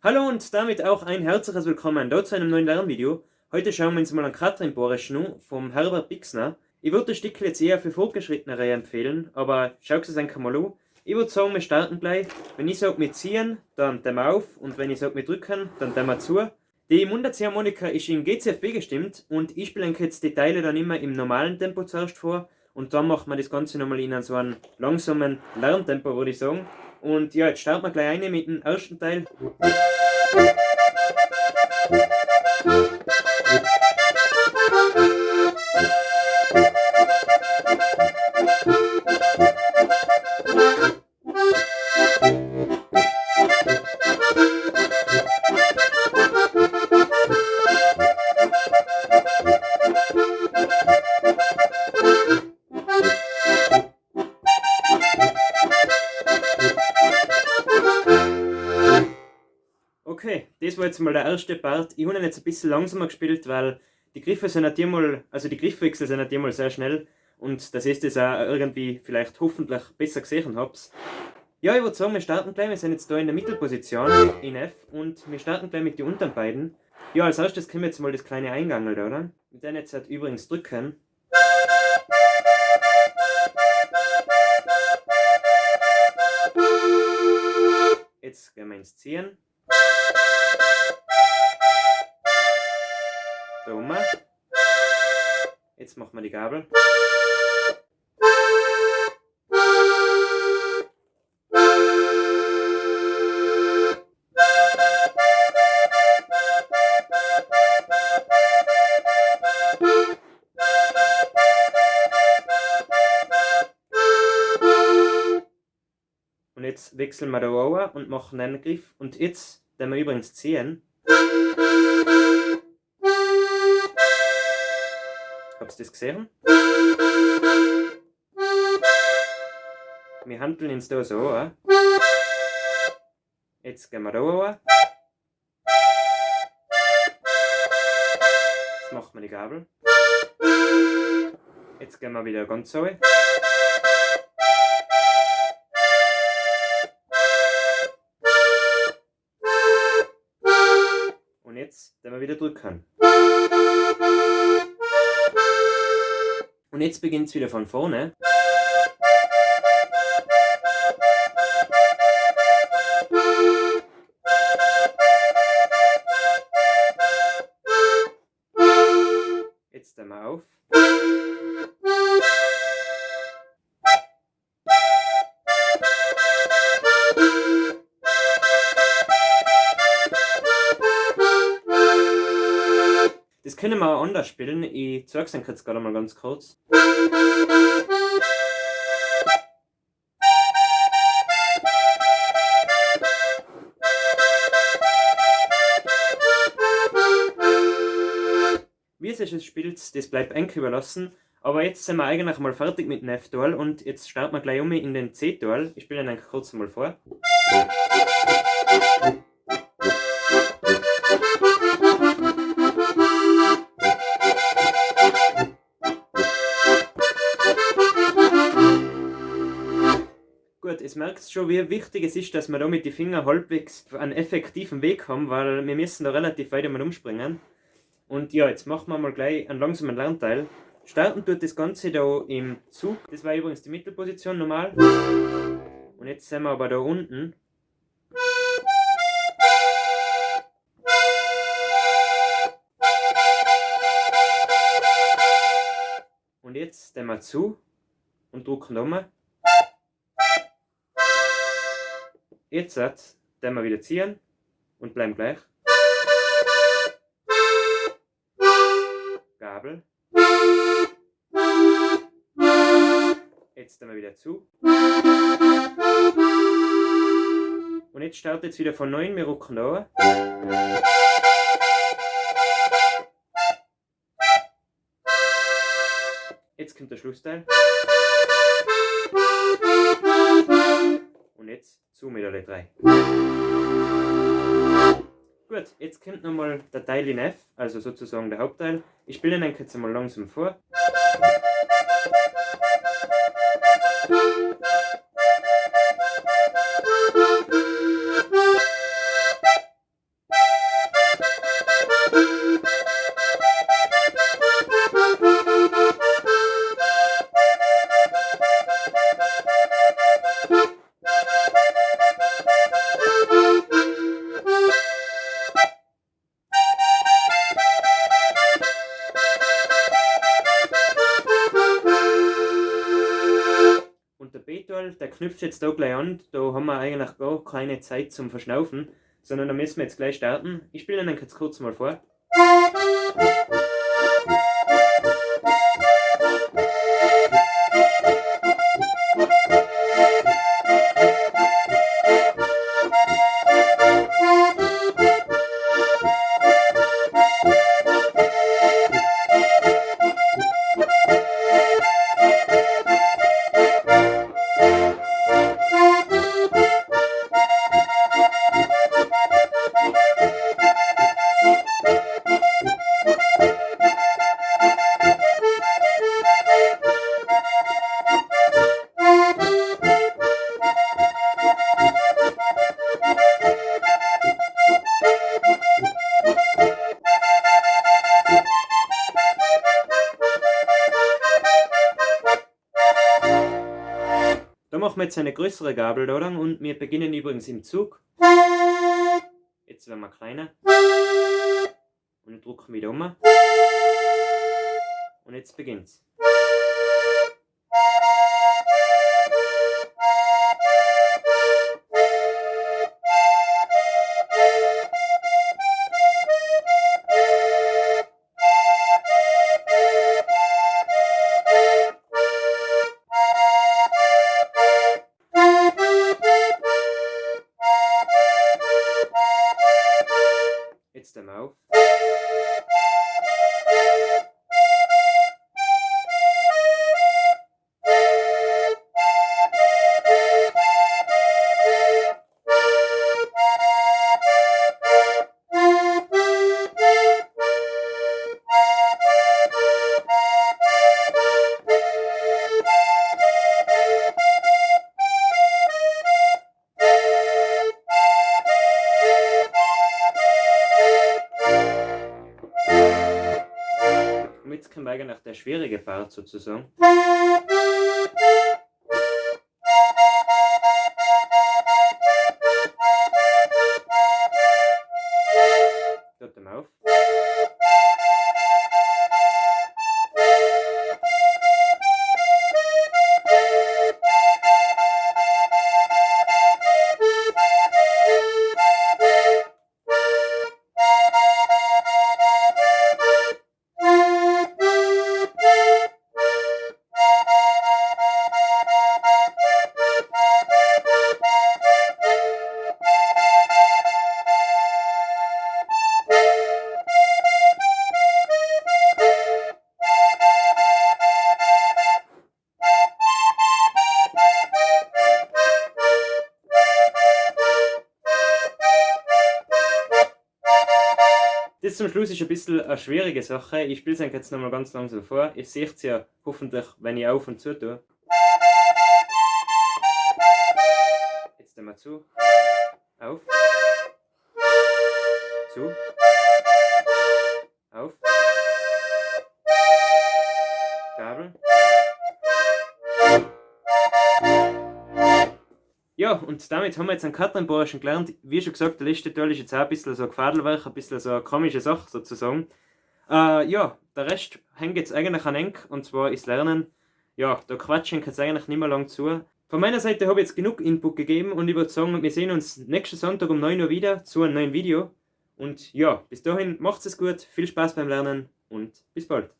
Hallo und damit auch ein herzliches Willkommen dort zu einem neuen Lernvideo. Heute schauen wir uns mal an Katrinboresch an vom Herbert Bixner. Ich würde das Stück jetzt eher für Fortgeschrittenere empfehlen, aber schaut es einfach mal an. Ich würde sagen, wir starten gleich. Wenn ich sage, wir ziehen, dann wir auf, und wenn ich sage, wir drücken, dann wir zu. Die Mundartziehharmonika ist in GCFB gestimmt und ich spiele jetzt die Teile dann immer im normalen Tempo zuerst vor und dann macht man das Ganze nochmal in so einem langsamen Lerntempo, würde ich sagen. Und ja, jetzt starten wir gleich ein mit dem ersten Teil. Okay, das war jetzt mal der erste Part. Ich habe ihn jetzt ein bisschen langsamer gespielt, weil die Griffe sind nicht einmal, also die Griffwechsel sind nicht einmal sehr schnell und dass ich das auch irgendwie vielleicht hoffentlich besser gesehen habt. Ja, ich würde sagen, wir starten gleich. Wir sind jetzt da in der Mittelposition in F und wir starten gleich mit den unteren beiden. Ja, als erstes können wir jetzt mal das kleine Eingangel da, oder? Mit dem jetzt halt übrigens drücken. Jetzt gehen wir ins Ziehen. Da oben. Jetzt machen wir die Gabel. Und jetzt wechseln wir da over und machen einen Griff. Und jetzt, den wir übrigens ziehen. Habt ihr das gesehen? Wir handeln uns da so an. Jetzt gehen wir da over. Jetzt machen wir die Gabel. Jetzt gehen wir wieder ganz so. Und jetzt wir wieder drücken. Und jetzt beginnt es wieder von vorne. Jetzt wir auf. Das können wir auch anders spielen. Ich zeige es euch jetzt gerade mal ganz kurz. Wie es jetzt spielt, das bleibt eng überlassen. Aber jetzt sind wir eigentlich mal fertig mit dem F-Dual und jetzt starten wir gleich in den C-Dual. Ich spiele ihn eigentlich kurz mal vor. Gut, es merkt schon, wie wichtig es ist, dass wir da mit den Fingern halbwegs einen effektiven Weg haben, weil wir müssen da relativ weit einmal umspringen. Und ja, jetzt machen wir mal gleich einen langsamen Lernteil. Starten tut das Ganze da im Zug. Das war übrigens die Mittelposition normal. Und jetzt sind wir aber da unten. Und jetzt stellen wir zu und drücken da um. Jetzt stellen wir wieder ziehen und bleiben gleich. Gabel. Jetzt wir wieder zu. Und jetzt startet es wieder von 9, wir rücken da. Jetzt kommt der Schlussteil. Und jetzt zu mit alle 3. Gut, jetzt kommt nochmal der Teil in F, also sozusagen der Hauptteil. Ich spiele den jetzt einmal langsam vor. mal, der knüpft jetzt da gleich an. Da haben wir eigentlich gar keine Zeit zum Verschnaufen, sondern da müssen wir jetzt gleich starten. Ich spiele Ihnen jetzt kurz mal vor. Da machen wir jetzt eine größere Gabel da lang und wir beginnen übrigens im Zug. Jetzt werden wir kleiner. Und ich drücke wieder um. Und jetzt beginnt's. Jetzt einmal auf. Und jetzt kommt eigentlich der schwierige Part sozusagen. Hört mal auf. Das zum Schluss ist ein bisschen eine schwierige Sache. Ich spiele es euch jetzt nochmal ganz langsam vor. Ihr seht es ja hoffentlich, wenn ich auf und zu tue. Jetzt einmal zu. Auf. Zu. Auf. Gabel. Ja, und damit haben wir jetzt einen Katrenbohrer schon gelernt. Wie schon gesagt, der letzte Teil ist jetzt auch ein bisschen so Gefadelwerk, ein bisschen so eine komische Sache sozusagen. Ja, der Rest hängt jetzt eigentlich an eng, und zwar ist Lernen. Ja, da quatschen kann es eigentlich nicht mehr lang zu. Von meiner Seite habe ich jetzt genug Input gegeben und ich würde sagen, wir sehen uns nächsten Sonntag um 9 Uhr wieder zu einem neuen Video. Und ja, bis dahin macht's es gut, viel Spaß beim Lernen und bis bald.